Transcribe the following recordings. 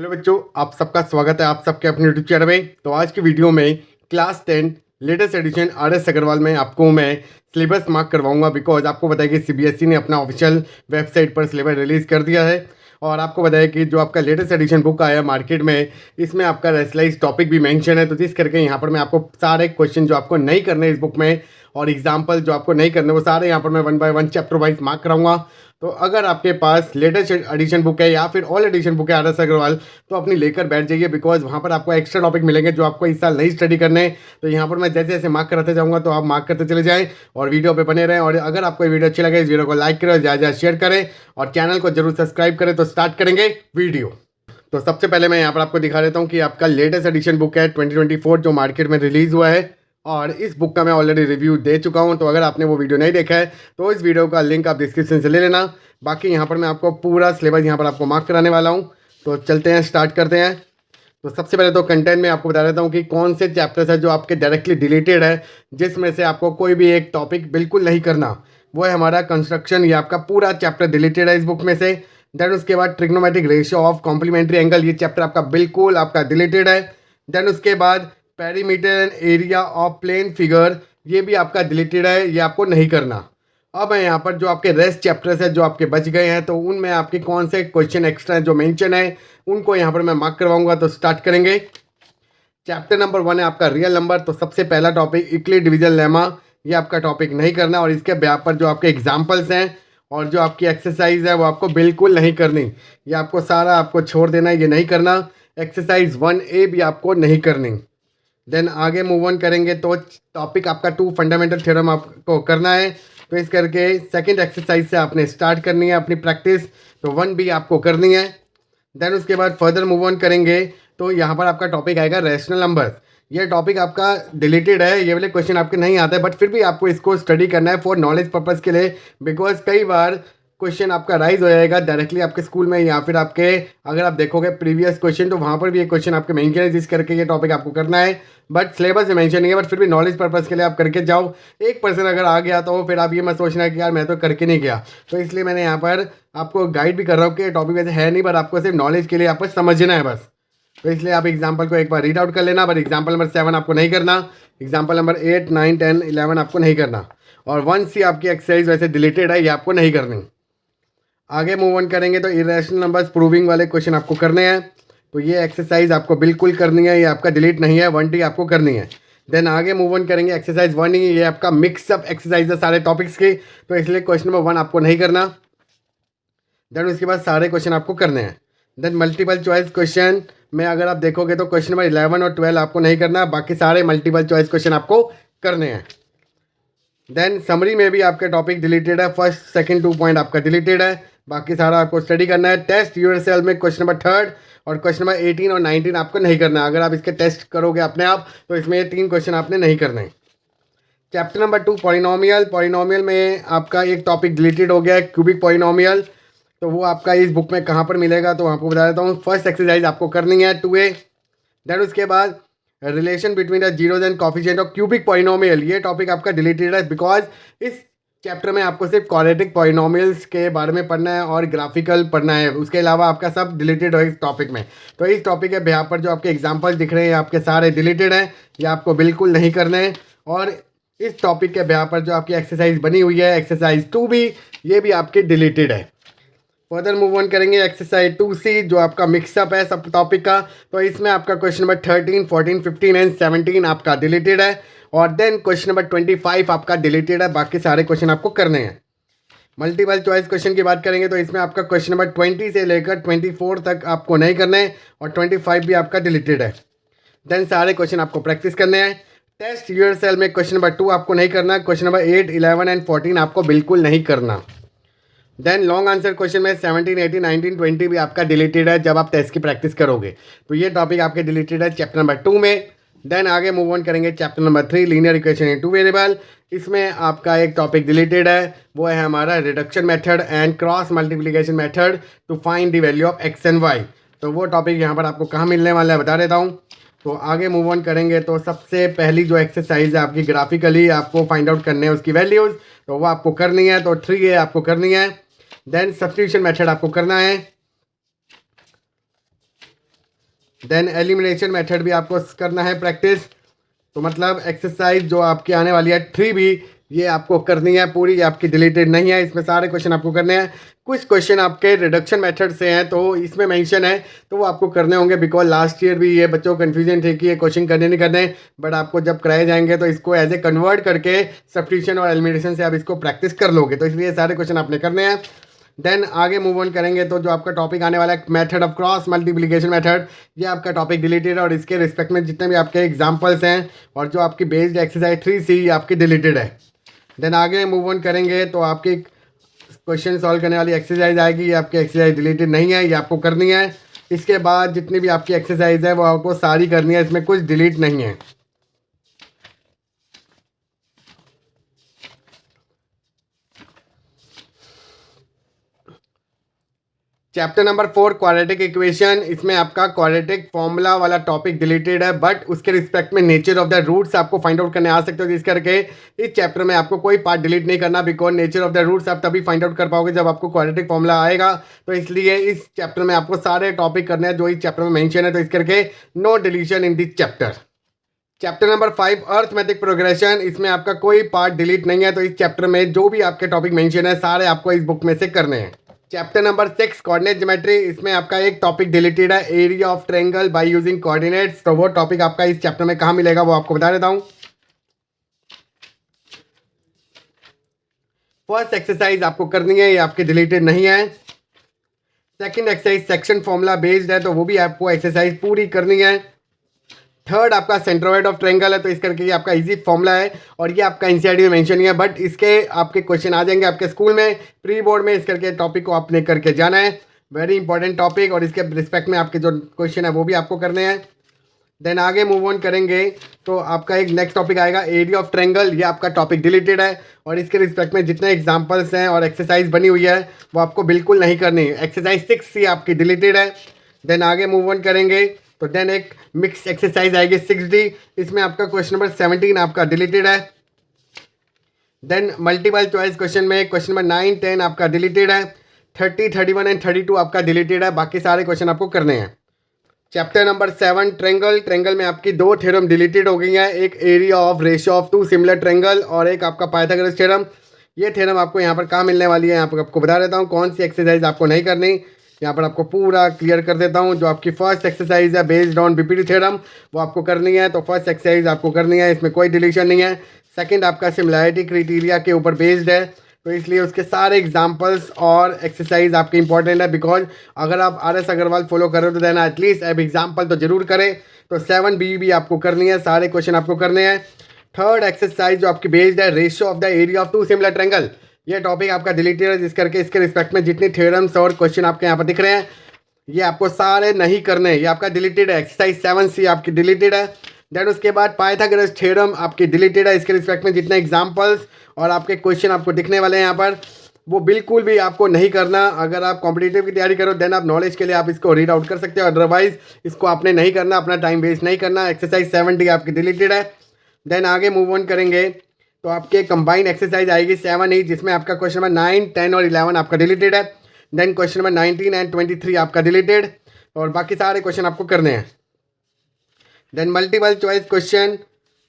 Hello बच्चों, आप सबका स्वागत है आप सबके अपने यूट्यूब चैनल में। तो आज की वीडियो में class 10 latest edition RS Agarwal में आपको मैं सिलेबस मार्क करवाऊंगा। बिकॉज आपको बताया कि CBSE ने अपना ऑफिशियल वेबसाइट पर सिलेबस रिलीज़ कर दिया है। और आपको बताया कि जो आपका लेटेस्ट एडिशन बुक आया मार्केट में, इसमें आपका रेसलाइज टॉपिक भी मेंशन है। तो जिस करके यहाँ पर मैं आपको सारे क्वेश्चन जो आपको नहीं करने इस बुक में और एग्जाम्पल जो आपको नहीं करने वो सारे यहाँ पर मैं 1 बाय 1 चैप्टर वाइज मार्क कराऊंगा। तो अगर आपके पास लेटेस्ट एडिशन बुक है या फिर ऑल एडिशन बुक है RS अग्रवाल, तो अपनी लेकर बैठ जाइए। बिकॉज वहाँ पर आपको एक्स्ट्रा टॉपिक मिलेंगे जो आपको इस साल नहीं स्टडी करने। तो यहाँ पर मैं जैसे जैसे मार्क कराते जाऊँगा तो आप मार्क करते चले जाएँ और वीडियो पे बने रहें। और अगर आपको ये वीडियो अच्छी लगे इस वीडियो को लाइक करें और ज़्यादा ज़्यादा शेयर करें और चैनल को जरूर सब्सक्राइब करें। तो स्टार्ट करेंगे वीडियो। तो सबसे पहले मैं यहाँ पर आपको दिखा देता हूँ कि आपका लेटेस्ट एडिशन बुक है 2024 जो मार्केट में रिलीज़ हुआ है। और इस बुक का मैं ऑलरेडी रिव्यू दे चुका हूँ। तो अगर आपने वो वीडियो नहीं देखा है तो इस वीडियो का लिंक आप डिस्क्रिप्शन से ले लेना। बाकी यहाँ पर मैं आपको पूरा सिलेबस यहाँ पर आपको मार्क कराने वाला हूँ। तो चलते हैं, स्टार्ट करते हैं। तो सबसे पहले तो कंटेंट में आपको बता देता हूँ कि कौन से चैप्टर्स है जो आपके डायरेक्टली डिलीटेड है, जिसमें से आपको कोई भी एक टॉपिक बिल्कुल नहीं करना। वो है हमारा कंस्ट्रक्शन, ये आपका पूरा चैप्टर डिलीटेड है इस बुक में से। देन उसके बाद trigonometric ratio of complementary angle, ये चैप्टर आपका बिल्कुल आपका डिलीटेड है। देन उसके बाद perimeter and area of plane figure, ये भी आपका डिलीटेड है, ये आपको नहीं करना। अब है यहाँ पर जो आपके रेस्ट चैप्टर्स है जो आपके बच गए हैं, तो उनमें आपके कौन से क्वेश्चन एक्स्ट्रा है जो मेंशन है उनको यहाँ पर मैं मार्क करवाऊंगा। तो स्टार्ट करेंगे। चैप्टर नंबर 1 है आपका रियल नंबर। तो सबसे पहला टॉपिक इक्वली डिविजन लेमा, ये आपका टॉपिक नहीं करना। और इसके ब्याह पर जो आपके एग्जाम्पल्स हैं और जो आपकी एक्सरसाइज है वो आपको बिल्कुल नहीं करनी। ये आपको सारा आपको छोड़ देना है, ये नहीं करना। एक्सरसाइज 1A भी आपको नहीं करनी। देन आगे मूव ऑन करेंगे तो टॉपिक आपका 2 फंडामेंटल थ्योरम आपको करना है। तो इस करके सेकंड एक्सरसाइज से आपने स्टार्ट करनी है अपनी प्रैक्टिस। तो 1B आपको करनी है। देन उसके बाद फर्दर मूव ऑन करेंगे तो यहाँ पर आपका टॉपिक आएगा रैशनल नंबर। ये टॉपिक आपका डिलीटेड है, ये वाले क्वेश्चन आपके नहीं आते, बट फिर भी आपको इसको स्टडी करना है फॉर नॉलेज पर्पज़ के लिए। बिकॉज कई बार क्वेश्चन आपका राइज हो जाएगा डायरेक्टली आपके स्कूल में, या फिर आपके अगर आप देखोगे प्रीवियस क्वेश्चन तो वहाँ पर भी एक क्वेश्चन आपके मेंशन है, जिस करके ये टॉपिक आपको करना है। बट सिलेबस में मेंशन नहीं है, बट फिर भी नॉलेज पर्पज़ के लिए आप करके जाओ। 1% अगर आ गया तो फिर आप ये मत सोचना कि यार मैं तो करके नहीं गया। तो इसलिए मैंने यहाँ पर आपको गाइड भी कर रहा हूँ कि टॉपिक वैसे है नहीं, बट आपको सिर्फ नॉलेज के लिए आपको समझना है बस। तो इसलिए आप एग्जाम्पल को एक बार रीड आउट कर लेना। बट एग्जाम्पल नंबर 7 आपको नहीं करना, एग्जाम्पल नंबर 8, 9, 10, 11 आपको नहीं करना। और 1C आपकी एक्सरसाइज वैसे डिलीटेड है, ये आपको नहीं करनी। आगे मूव ऑन करेंगे तो इरेशनल नंबर्स प्रूविंग वाले क्वेश्चन आपको करने हैं। तो ये एक्सरसाइज आपको बिल्कुल करनी है, ये आपका डिलीट नहीं है। 1D आपको करनी है। देन आगे मूव ऑन करेंगे एक्सरसाइज 1E, ये आपका मिक्सअप एक्सरसाइज है सारे टॉपिक्स की। तो इसलिए क्वेश्चन नंबर 1 आपको नहीं करना। देन उसके बाद सारे क्वेश्चन आपको करने हैं। देन मल्टीपल चॉइस क्वेश्चन में अगर आप देखोगे तो क्वेश्चन नंबर 11 और 12 आपको नहीं करना, बाकी सारे मल्टीपल चॉइस क्वेश्चन आपको करने हैं। देन समरी में भी आपके टॉपिक डिलीटेड है, फर्स्ट सेकंड 2 पॉइंट आपका डिलीटेड है, बाकी सारा आपको स्टडी करना है। टेस्ट यूएसएल में क्वेश्चन नंबर 3 और क्वेश्चन नंबर 18 और 19 आपको नहीं करना। अगर आप इसके टेस्ट करोगे अपने आप तो इसमें ये 3 क्वेश्चन आपने नहीं करने। चैप्टर नंबर 2 पॉलिनोमियल, पॉलिनोमियल में आपका एक टॉपिक डिलीटेड हो गया है, क्यूबिक पॉलिनोमियल। तो वो आपका इस बुक में कहाँ पर मिलेगा तो आपको बता देता हूँ। फर्स्ट एक्सरसाइज आपको करनी है 2A। देन उसके बाद relation between the zeros and coefficient of cubic polynomial, ये टॉपिक आपका डिलीटेड है। बिकॉज इस चैप्टर में आपको सिर्फ क्वाड्रेटिक पॉलिनोमियल्स के बारे में पढ़ना है और ग्राफिकल पढ़ना है, उसके अलावा आपका सब डिलीटेड है इस टॉपिक में। तो इस टॉपिक के यहाँ पर जो आपके एग्जाम्पल दिख रहे हैं आपके सारे डिलीटेड हैं, ये आपको बिल्कुल नहीं करने हैं। और इस टॉपिक के यहाँ पर जो आपकी एक्सरसाइज बनी हुई है एक्सरसाइज 2B, ये भी आपके डिलीटेड है। फर्दर मूव ऑन करेंगे एक्सरसाइज 2C जो आपका मिक्सअप है सब टॉपिक का। तो इसमें आपका क्वेश्चन नंबर 13, 14, 15 एंड 17 आपका डिलीटेड है। और देन क्वेश्चन नंबर 25 आपका डिलीटेड है, बाकी सारे क्वेश्चन आपको करने हैं। मल्टीपल चॉइस क्वेश्चन की बात करेंगे तो इसमें आपका क्वेश्चन नंबर 20 से लेकर 24 तक आपको नहीं करने हैं और 25 भी आपका डिलीटेड है। देन सारे क्वेश्चन आपको प्रैक्टिस करने हैं। टेस्ट यूएसएल में क्वेश्चन नंबर 2 आपको नहीं करना, क्वेश्चन नंबर 8, 11 एंड 14 आपको बिल्कुल नहीं करना। देन लॉन्ग आंसर क्वेश्चन में 17, 18, 19, 20 भी आपका डिलीटेड है जब आप टेस्ट की प्रैक्टिस करोगे। तो ये टॉपिक आपके डिलीटेड है चैप्टर नंबर 2 में। देन आगे मूव ऑन करेंगे chapter number 3 linear equation in 2 variable. इसमें आपका एक टॉपिक डिलीटेड है, वो है हमारा reduction method and cross multiplication method to find the value of x and y। तो वो टॉपिक यहाँ पर आपको कहाँ मिलने वाला है बता देता हूँ। तो आगे मूव ऑन करेंगे तो सबसे पहली जो एक्सरसाइज है आपकी ग्राफिकली आपको फाइंड आउट करने हैं उसकी वैल्यूज़, तो वो आपको करनी है। तो 3A आपको करनी है। देन सब्स्टिट्यूशन मेथड आपको करना है। देन एलिमिनेशन मेथड भी आपको करना है प्रैक्टिस। तो मतलब एक्सरसाइज जो आपकी आने वाली है 3 भी, ये आपको करनी है पूरी, ये आपकी डिलीटेड नहीं है, इसमें सारे क्वेश्चन आपको करने हैं। कुछ क्वेश्चन आपके रिडक्शन मेथड से हैं तो इसमें मेंशन है, तो वो आपको करने होंगे, बिकॉज लास्ट ईयर भी ये बच्चों को कन्फ्यूजन थे कि ये क्वेश्चन करने नहीं करने, बट आपको जब कराए जाएंगे तो इसको एज ए कन्वर्ट करके सब्स्टिट्यूशन और एलिमिनेशन से आप इसको प्रैक्टिस कर लोगे, तो इसलिए सारे क्वेश्चन आपने करने हैं। देन आगे मूव ऑन करेंगे तो जो आपका टॉपिक आने वाला है method of cross multiplication method, ये आपका टॉपिक डिलीटेड है और इसके रिस्पेक्ट में जितने भी आपके एग्जांपल्स हैं और जो आपकी बेस्ड एक्सरसाइज 3C ये आपकी डिलीटेड है। देन आगे मूव ऑन करेंगे तो आपकी क्वेश्चन सॉल्व करने वाली एक्सरसाइज आएगी, ये आपकी एक्सरसाइज डिलीटेड नहीं है, ये आपको करनी है। इसके बाद जितनी भी आपकी एक्सरसाइज है वो आपको सारी करनी है, इसमें कुछ डिलीट नहीं है। चैप्टर नंबर 4 क्वाड्रेटिक इक्वेशन, इसमें आपका क्वाड्रेटिक फॉर्मूला वाला टॉपिक डिलीटेड है, बट उसके रिस्पेक्ट में नेचर ऑफ द रूट्स आपको फाइंड आउट करने आ सकते हो, जिस करके इस चैप्टर में आपको कोई पार्ट डिलीट नहीं करना, because nature of the roots आप तभी फाइंड आउट कर पाओगे जब आपको क्वाड्रेटिक फॉर्मूला आएगा। तो इसलिए इस चैप्टर में आपको सारे टॉपिक करने हैं जो इस चैप्टर में मेंशन है, तो इस करके no deletion in this chapter. Chapter number 5 arithmetic progression, इसमें आपका कोई पार्ट डिलीट नहीं है, तो इस चैप्टर में जो भी आपके टॉपिक मेंशन है सारे आपको इस बुक में से करने हैं। चैप्टर नंबर 6 कोऑर्डिनेट ज्योमेट्री, इसमें आपका एक टॉपिक डिलीटेड है, area of triangle by using coordinates, तो वो टॉपिक आपका इस चैप्टर में कहाँ मिलेगा वो आपको बता देता हूँ। फर्स्ट एक्सरसाइज आपको करनी है, ये आपकी डिलीटेड नहीं है। Second exercise section formula based है, तो वो भी आपको एक्सरसाइज पूरी करनी है। थर्ड आपका सेंट्रोइड ऑफ ट्रायंगल है, तो इस करके ये आपका इजी फॉर्मूला है और ये आपका एनसीईआरटी में मेंशन नहीं है, बट इसके आपके क्वेश्चन आ जाएंगे आपके स्कूल में प्री बोर्ड में, इस करके टॉपिक को आपने करके जाना है, वेरी इंपॉर्टेंट टॉपिक, और इसके रिस्पेक्ट में आपके जो क्वेश्चन है वो भी आपको करने हैं। देन आगे मूव ऑन करेंगे तो आपका एक नेक्स्ट टॉपिक आएगा एरिया ऑफ ट्रायंगल, ये आपका टॉपिक डिलीटेड है और इसके रिस्पेक्ट में जितने एग्जाम्पल्स हैं और एक्सरसाइज बनी हुई है वो आपको बिल्कुल नहीं करनी है। एक्सरसाइज 6C आपकी डिलीटेड है। देन आगे मूव ऑन करेंगे तो देन एक मिक्स एक्सरसाइज आएगी 6D, इसमें आपका क्वेश्चन नंबर 17 आपका डिलीटेड है। देन मल्टीपल चॉइस क्वेश्चन में क्वेश्चन नंबर 9, 10 आपका डिलीटेड है। 30, 31 एंड 32 आपका डिलीटेड है, बाकी सारे क्वेश्चन आपको करने हैं। चैप्टर नंबर 7 ट्रायंगल में आपकी 2 थ्योरम डिलीटेड हो गई हैं, एक area of ratio of 2 similar triangle और एक आपका पाइथागोरस थ्योरम। ये थ्योरम आपको यहाँ पर कहाँ मिलने वाली है, यहाँ पर आपको बता देता हूँ कौन सी एक्सरसाइज आपको नहीं करनी, यहाँ पर आपको पूरा क्लियर कर देता हूँ। जो आपकी फर्स्ट एक्सरसाइज है बेस्ड ऑन बीपीटी थ्योरम वो आपको करनी है, तो फर्स्ट एक्सरसाइज आपको करनी है, इसमें कोई डिलीशन नहीं है। सेकंड आपका सिमिलैरिटी क्राइटेरिया के ऊपर बेस्ड है, तो इसलिए उसके सारे एग्जांपल्स और एक्सरसाइज आपके इंपॉर्टेंट है, बिकॉज अगर आप RS अग्रवाल फॉलो करो तो देना एटलीस्ट अब एग्जाम्पल तो जरूर करें। तो 7B भी आपको करनी है, सारे क्वेश्चन आपको करने हैं। थर्ड एक्सरसाइज जो आपकी बेस्ड है ratio of the area of 2 similar triangle, ये टॉपिक आपका डिलीटेड है, जिस करके इसके रिस्पेक्ट में जितने थ्योरम्स और क्वेश्चन आपके यहाँ पर दिख रहे हैं ये आपको सारे नहीं करने, ये आपका डिलीटेड है। एक्सरसाइज 7C आपकी डिलीटेड है। देन उसके बाद पाइथागोरस थ्योरम आपकी डिलीटेड है, इसके रिस्पेक्ट में जितने एग्जाम्पल्स और आपके क्वेश्चन आपको दिखने वाले हैं यहाँ पर वो बिल्कुल भी आपको नहीं करना। अगर आप कॉम्पिटिटिव की तैयारी करो देन आप नॉलेज के लिए आप इसको रीड आउट कर सकते हो, अदरवाइज इसको आपने नहीं करना, अपना टाइम वेस्ट नहीं करना। एक्सरसाइज 7D आपकी डिलीटेड है। देन आगे मूव ऑन करेंगे तो आपके कंबाइंड एक्सरसाइज आएगी 7E, जिसमें आपका क्वेश्चन नंबर 9, 10 और 11 आपका डिलीटेड है। देन क्वेश्चन नंबर 19 एंड 23 आपका डिलीटेड और बाकी सारे क्वेश्चन आपको करने हैं। देन मल्टीपल चॉइस क्वेश्चन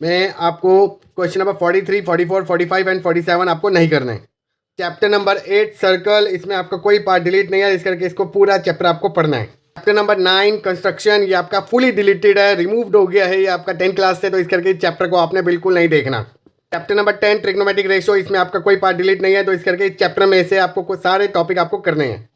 में आपको क्वेश्चन नंबर 43, 44, 45 एंड 47 आपको नहीं करने हैं। चैप्टर नंबर 8 सर्कल, इसमें आपका कोई पार्ट डिलीट नहीं है, इस करके इसको पूरा चैप्टर आपको पढ़ना है। चैप्टर नंबर 9 कंस्ट्रक्शन, ये आपका फुली डिलीटेड है, रिमूव्ड हो गया है ये आपका 10th क्लास से, तो इस करके इस चैप्टर को आपने बिल्कुल नहीं देखना। चैप्टर नंबर 10 ट्रिग्नोमेट्रिक रेशियो, इसमें आपका कोई पार्ट डिलीट नहीं है, तो इस करके इस चैप्टर में से आपको कुछ सारे टॉपिक आपको करने हैं।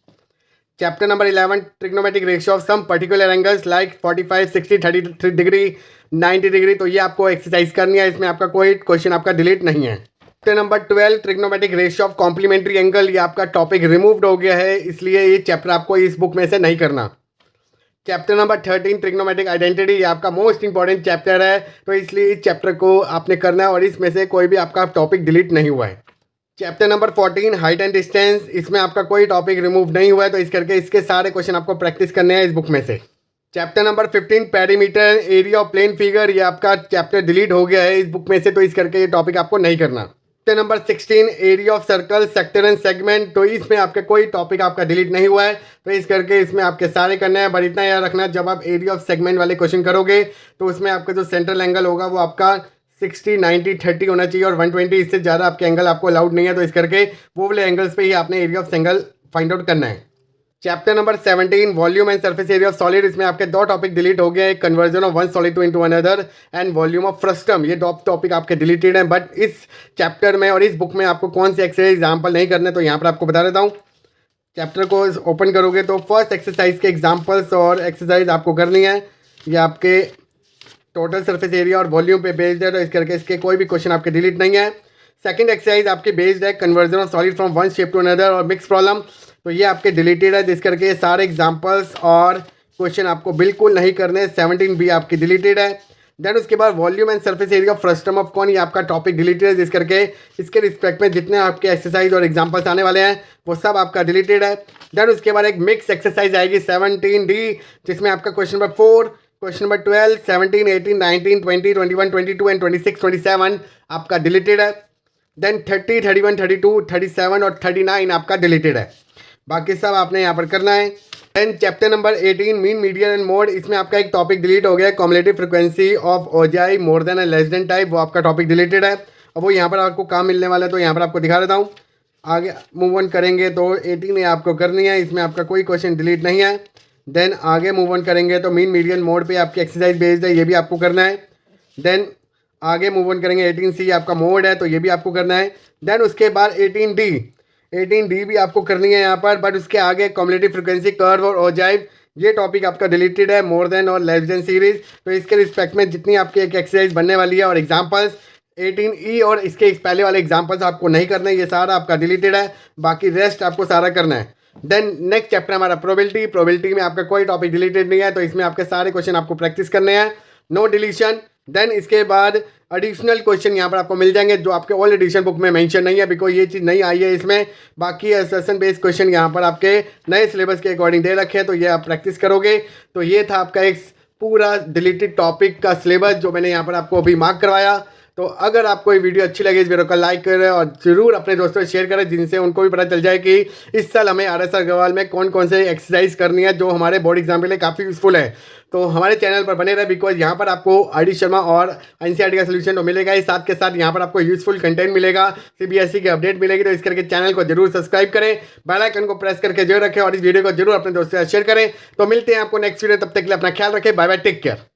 Chapter number 11 trigonometric ratio of some particular angles like 45, 60, 33 degree, 90 degree, तो ये आपको एक्सरसाइज करनी है, इसमें आपका कोई क्वेश्चन आपका डिलीट नहीं है। Chapter number 12 trigonometric ratio of complementary angle, ये आपका टॉपिक रिमूव्ड हो गया है, इसलिए ये चैप्टर आपको इस बुक में से नहीं करना। चैप्टर नंबर 13 ट्रिग्नोमेट्रिक आइडेंटिटी, ये आपका मोस्ट इंपॉर्टेंट चैप्टर है, तो इसलिए इस चैप्टर को आपने करना है और इसमें से कोई भी आपका टॉपिक डिलीट नहीं हुआ है। Chapter number 14 height and distance, इसमें आपका कोई टॉपिक रिमूव नहीं हुआ है, तो इस करके इसके सारे क्वेश्चन आपको प्रैक्टिस करने हैं इस बुक में से। Chapter number 15 perimeter area of plane figure, ये आपका चैप्टर डिलीट हो गया है इस बुक में से, तो इस करके ये टॉपिक आपको नहीं करना। Chapter number 16 area of circle sector and segment. तो इसमें आपके कोई टॉपिक आपका डिलीट नहीं हुआ है, तो इस करके इसमें आपके सारे करने हैं। बट इतना याद रखना, जब आप एरिया ऑफ सेगमेंट वाले क्वेश्चन करोगे तो उसमें आपका जो सेंट्रल एंगल होगा वो आपका 60, 90, 30 होना चाहिए और 120 इससे ज़्यादा आपके एंगल आपको अलाउड नहीं है। तो इस करके वो वाले एंगल्स पे ही आपने area of angle find out करना है। Chapter number 17 volume and surface area of solid. इसमें आपके दो टॉपिक डिलीट हो गए, conversion of one solid to into another and volume of frustum. ये दो टॉपिक आपके डिलीटेड हैं। बट इस चैप्टर में और इस बुक में आपको कौन से एक्सरसाइज एग्जाम्पल नहीं करने, तो यहाँ पर आपको बता देता हूँ। चैप्टर को ओपन करोगे तो फर्स्ट एक्सरसाइज के एग्जाम्पल्स और एक्सरसाइज आपको करनी है। ये आपके टोटल सरफेस एरिया और वॉल्यूम पे बेस्ड है, तो इस करके इसके कोई भी क्वेश्चन आपके डिलीट नहीं है। सेकंड एक्सरसाइज आपकी बेस्ड है conversion of solid from one shape to another और मिक्स प्रॉब्लम, तो ये आपके डिलीटेड है, जिस करके सारे एग्जांपल्स और क्वेश्चन आपको बिल्कुल नहीं करने। 17B आपकी डिलीटेड है। देन उसके बाद volume and surface area frustum of cone, ये आपका टॉपिक डिलीटेड है, जिस करके इसके रिस्पेक्ट में जितने आपके एक्सरसाइज और एग्जांपल्स आने वाले हैं वो सब आपका डिलीटेड है। देन उसके बाद एक मिक्स एक्सरसाइज आएगी 17D, जिसमें आपका question number 4, question number 12, 17, 18, 19, 20, 21, 22 and 26, 27 आपका डिलीटेड है। देन 30, 31, 32, 37 और 39 आपका डिलीटेड है। बाकी सब आपने यहाँ पर करना है। Then chapter number 18 mean median and mode, इसमें आपका एक टॉपिक डिलीट हो गया, cumulative frequency of ogive more than and less than type, वो आपका टॉपिक डिलीटेड है। अब वो यहाँ पर आपको काम मिलने वाला है, तो यहाँ पर आपको दिखा देता हूँ। आगे मूव ऑन करेंगे तो 18 ये आपको करनी है, इसमें आपका कोई क्वेश्चन डिलीट नहीं है। देन आगे मूव ऑन करेंगे तो मीन मीडियन मोड पे आपकी एक्सरसाइज बेस्ड है, ये भी आपको करना है। देन आगे मूव ऑन करेंगे 18C आपका मोड है, तो ये भी आपको करना है। देन उसके बाद 18D भी आपको करनी है यहाँ पर। बट उसके आगे कॉम्युलेटिव फ्रिक्वेंसी कर्व और ओजाइव, ये टॉपिक आपका डिलीटेड है, मोर देन और लेस देन सीरीज। तो इसके रिस्पेक्ट में जितनी आपकी एक एक्सरसाइज बनने वाली है और एग्जांपल्स 18E और इसके पहले वाले एग्जांपल्स आपको नहीं करने, ये सारा आपका डिलीटेड है। बाकी रेस्ट आपको सारा करना है। देन नेक्स्ट चैप्टर हमारा प्रोबेबिलिटी में आपका कोई टॉपिक डिलीटेड नहीं है, तो इसमें आपके सारे क्वेश्चन आपको प्रैक्टिस करने हैं, नो डिलीशन। देन इसके बाद एडिशनल क्वेश्चन यहाँ पर आपको मिल जाएंगे जो आपके ऑल एडिशन बुक में मेंशन नहीं है, बिकॉज ये चीज़ नहीं आई है इसमें। बाकी असर्शन बेस्ड क्वेश्चन यहाँ पर आपके नए सिलेबस के अकॉर्डिंग दे रखे हैं, तो ये आप प्रैक्टिस करोगे। तो ये था आपका एक पूरा डिलीटेड टॉपिक का सिलेबस जो मैंने यहाँ पर आपको अभी मार्क करवाया। तो अगर आपको ये वीडियो अच्छी लगे, इस वीडियो को लाइक करें और ज़रूर अपने दोस्तों से शेयर करें, जिनसे उनको भी पता चल जाए कि इस साल हमें RS अग्रवाल में कौन कौन से एक्सरसाइज करनी है जो हमारे बोर्ड एग्जाम के लिए काफ़ी यूजफुल है। तो हमारे चैनल पर बने रहे, बिकॉज यहाँ पर आपको RD शर्मा और NCERT का सोल्यूशन तो मिलेगा ही, साथ के साथ यहाँ पर आपको यूजफुल कंटेंट मिलेगा, CBSE की अपडेट मिलेगी। तो इस करके चैनल को जरूर सब्सक्राइब करें, बेल आइकन को प्रेस करके जरूर रखें और इस वीडियो को जरूर अपने दोस्तों से शेयर करें। तो मिलते हैं आपको नेक्स्ट वीडियो, तब तक के लिए अपना ख्याल रखें, बाय बाय, टेक केयर।